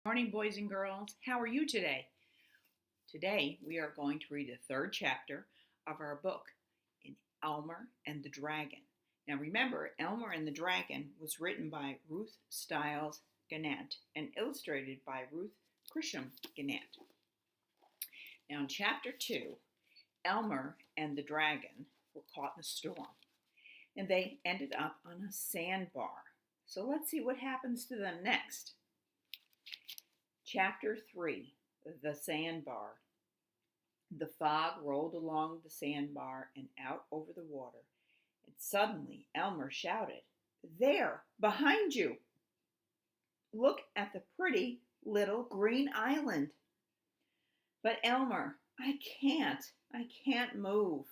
Morning, boys and girls. How are you today? Today, we are going to read the third chapter of our book in Elmer and the Dragon. Now, remember, Elmer and the Dragon was written by Ruth Stiles Gannett and illustrated by Ruth Chrisman Gannett. Now, in chapter 2, Elmer and the Dragon were caught in a storm and they ended up on a sandbar. So let's see what happens to them next. Chapter 3, The Sandbar. The fog rolled along the sandbar and out over the water, and suddenly Elmer shouted, "There, behind you! Look at the pretty little green island." "But Elmer, I can't move.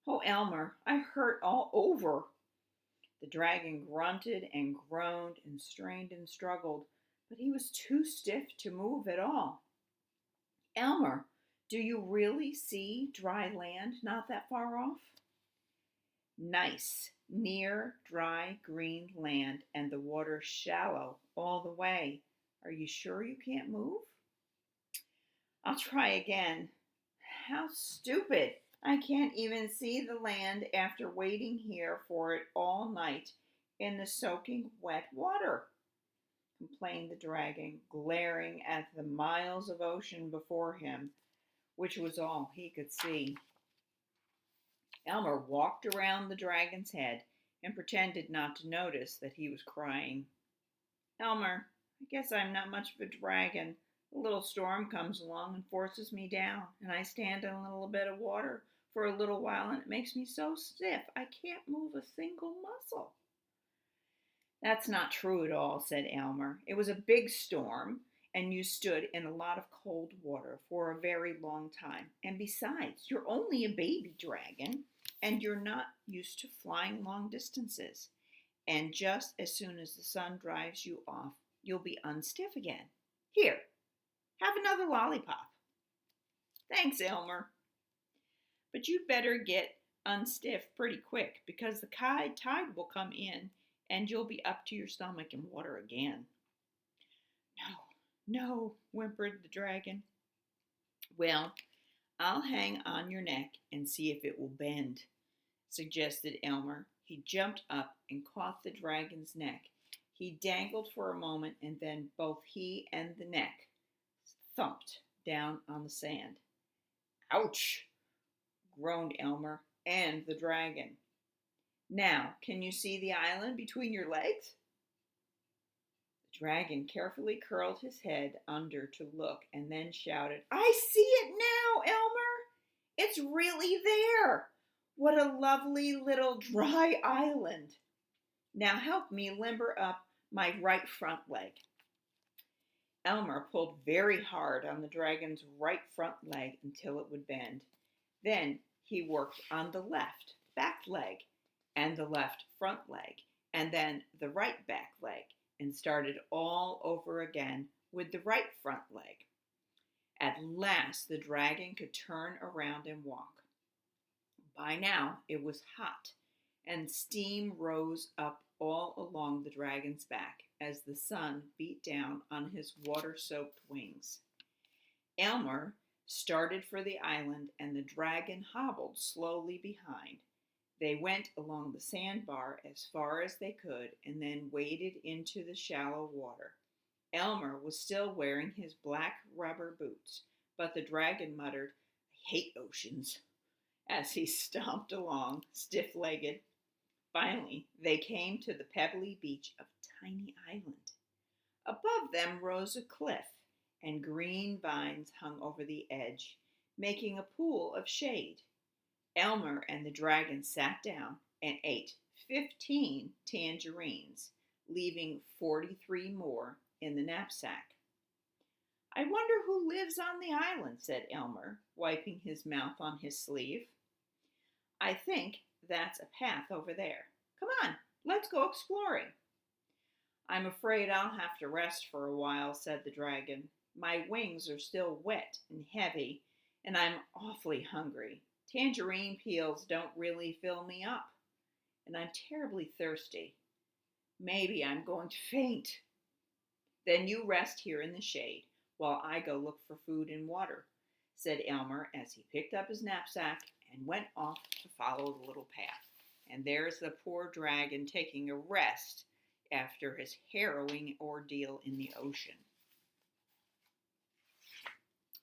Oh, Elmer, I hurt all over." The dragon grunted and groaned and strained and struggled, but he was too stiff to move at all. "Elmer, do you really see dry land not that far off?" "Nice, near, dry, green land, and the water shallow all the way. Are you sure you can't move?" "I'll try again." "How stupid! I can't even see the land after waiting here for it all night in the soaking wet water," complained the dragon, glaring at the miles of ocean before him, which was all he could see. Elmer walked around the dragon's head and pretended not to notice that he was crying. "Elmer, I guess I'm not much of a dragon. A little storm comes along and forces me down, and I stand in a little bit of water for a little while, and it makes me so stiff I can't move a single muscle." "That's not true at all," said Elmer. "It was a big storm, and you stood in a lot of cold water for a very long time. And besides, you're only a baby dragon, and you're not used to flying long distances. And just as soon as the sun drives you off, you'll be unstiff again. Here, have another lollipop." "Thanks, Elmer. But you'd better get unstiff pretty quick, because the tide will come in and you'll be up to your stomach in water again." "No, no," whimpered the dragon. "Well, I'll hang on your neck and see if it will bend," suggested Elmer. He jumped up and caught the dragon's neck. He dangled for a moment, and then both he and the neck thumped down on the sand. "Ouch!" groaned Elmer and the dragon. "Now, can you see the island between your legs?" The dragon carefully curled his head under to look and then shouted, "I see it now, Elmer! It's really there! What a lovely little dry island! Now help me limber up my right front leg." Elmer pulled very hard on the dragon's right front leg until it would bend. Then he worked on the left back leg and the left front leg, and then the right back leg, and started all over again with the right front leg. At last the dragon could turn around and walk. By now it was hot, and steam rose up all along the dragon's back as the sun beat down on his water-soaked wings. Elmer started for the island, and the dragon hobbled slowly behind. They went along the sandbar as far as they could and then waded into the shallow water. Elmer was still wearing his black rubber boots, but the dragon muttered, "I hate oceans," as he stomped along, stiff-legged. Finally, they came to the pebbly beach of a tiny island. Above them rose a cliff, and green vines hung over the edge, making a pool of shade. Elmer and the dragon sat down and ate 15 tangerines, leaving 43 more in the knapsack. "I wonder who lives on the island," said Elmer, wiping his mouth on his sleeve. "I think that's a path over there. Come on, let's go exploring." "I'm afraid I'll have to rest for a while," said the dragon. "My wings are still wet and heavy, and I'm awfully hungry. Tangerine peels don't really fill me up, and I'm terribly thirsty. Maybe I'm going to faint." Then you rest here in the shade while I go look for food and water, said Elmer as he picked up his knapsack and went off to follow the little path. And there's the poor dragon taking a rest after his harrowing ordeal in the ocean.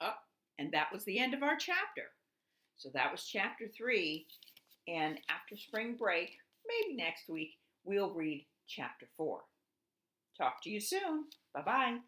Oh, and that was the end of our chapter. So that was chapter 3. And after spring break, maybe next week, we'll read chapter 4. Talk to you soon. Bye-bye.